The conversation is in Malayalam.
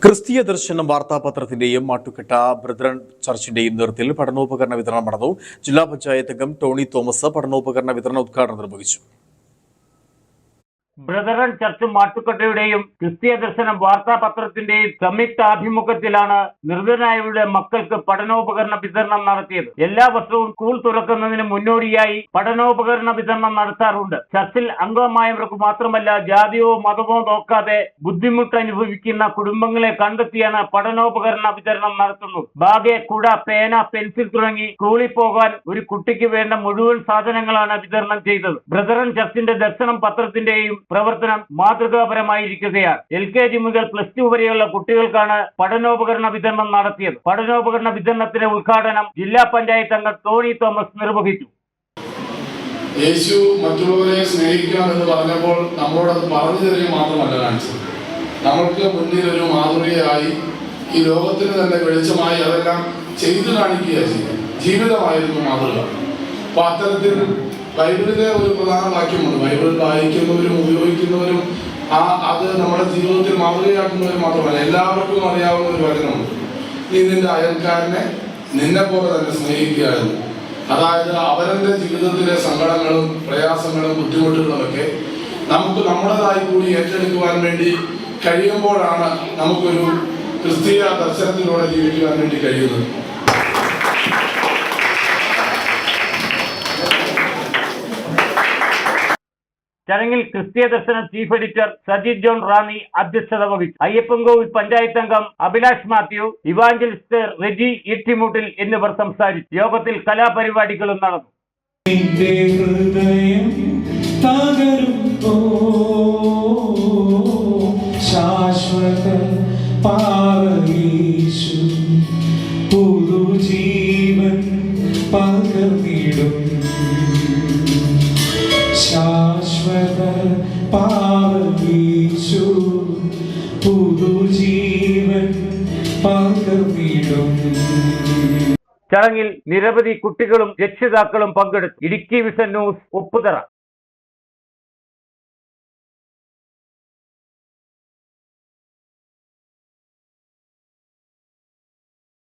ക്രിസ്തീയ ദർശനം വാർത്താപത്രത്തിന്റെയും മാട്ടുകെട്ട ബ്രദറൻ ചർച്ചിന്റെയും നേതൃത്വത്തിൽ പഠനോപകരണ വിതരണം നടന്നു. ജില്ലാ പഞ്ചായത്ത് അംഗം ടോണി തോമസ് പഠനോപകരണ വിതരണ ഉദ്ഘാടനം നിർവഹിച്ചു. ബ്രദറൻ ചർച്ച് മാട്ടുക്കട്ടയുടെയും ക്രിസ്തീയ ദർശനം വാർത്താപത്രത്തിന്റെയും സംയുക്ത ആഭിമുഖ്യത്തിലാണ് നിർധനരായവരുടെ മക്കൾക്ക് പഠനോപകരണ വിതരണം നടത്തിയത്. എല്ലാ വർഷവും സ്കൂൾ തുറക്കുന്നതിന് മുന്നോടിയായി പഠനോപകരണ വിതരണം നടത്താറുണ്ട്. ചർച്ചിൽ അംഗമായവർക്ക് മാത്രമല്ല, ജാതിയോ മതമോ നോക്കാതെ ബുദ്ധിമുട്ട് അനുഭവിക്കുന്ന കുടുംബങ്ങളെ കണ്ടെത്തിയാണ് പഠനോപകരണ വിതരണം നടത്തുന്നത്. ബാഗ്, കുട, പേന, പെൻസിൽ തുടങ്ങി സ്കൂളിൽ പോകാൻ ഒരു കുട്ടിക്ക് വേണ്ട മുഴുവൻ സാധനങ്ങളാണ് വിതരണം ചെയ്തത്. ബ്രദറൻ ചർച്ചിന്റെ ദർശനം പത്രത്തിന്റെയും പ്രവർത്തനം മാതൃകാപരമായിരിക്കുകയാണ്. LKG മുതൽ +2 വരെയുള്ള കുട്ടികൾക്കാണ് പഠനോപകരണ വിതരണം നടത്തിയത്. പഠനോപകരണ വിതരണത്തിന്റെ ഉദ്ഘാടനം ജില്ലാ പഞ്ചായത്ത് അംഗം ടോണി തോമസ് നിർവഹിച്ചു. യേശു മറ്റുള്ളവരെ സ്നേഹിക്കാമെന്ന് പറഞ്ഞപ്പോൾ നമ്മളോടത് പറഞ്ഞു തരിക മാത്രമല്ല കാണിച്ചത്, നമ്മൾക്ക് മുന്നിൽ ഒരു മാതൃകയായി ഈ ലോകത്തിന് തന്നെ വെളിച്ചമായി അതെല്ലാം ചെയ്തു കാണിക്കുകയാണ് ചെയ്യുന്നത്. ജീവിതമായിരുന്നു മാതൃക. അപ്പൊ അത്തരത്തിൽ ബൈബിളിലെ ഒരു പ്രധാന വാക്യമുണ്ട്. ബൈബിൾ വായിക്കുന്നവരും ഉപയോഗിക്കുന്നവരും അത് നമ്മുടെ ജീവിതത്തിൽ മാതൃകയാക്കുന്നവരും മാത്രമല്ല, എല്ലാവർക്കും അറിയാവുന്ന ഒരു വചനമുണ്ട്. നീ നിന്റെ അയൽക്കാരനെ നിന്നെ പോലെ തന്നെ സ്നേഹിക്കുകയായിരുന്നു. അതായത് അവരുടെ ജീവിതത്തിലെ സങ്കടങ്ങളും പ്രയാസങ്ങളും ബുദ്ധിമുട്ടുകളും ഒക്കെ നമുക്ക് നമ്മുടേതായി കൂടി ഏറ്റെടുക്കുവാൻ വേണ്ടി കഴിയുമ്പോഴാണ് നമുക്കൊരു ക്രിസ്തീയ ദർശനത്തിലൂടെ ജീവിക്കുവാൻ വേണ്ടി കഴിയുന്നത്. ചടങ്ങിൽ ക്രിസ്തീയ ദർശനം chief editor Sajith John Ranni അധ്യക്ഷത വഹിച്ചു. അയ്യപ്പൻകോവിൽ പഞ്ചായത്ത് അംഗം അഭിലാഷ് മാത്യു, ഇവാഞ്ചലിസ്റ്റ് റെജി ഇട്ടിമുട്ടിൽ എന്നിവർ സംസാരിച്ചു. യോഗത്തിൽ കലാപരിപാടികളും നടന്നു. ശാശ്വത പാവീശു പുതുജീവൻ പകർന്നിടും. ചടങ്ങിൽ നിരവധി കുട്ടികളും രക്ഷിതാക്കളും പങ്കെടുത്തു. Idukki vision news, Upputhara.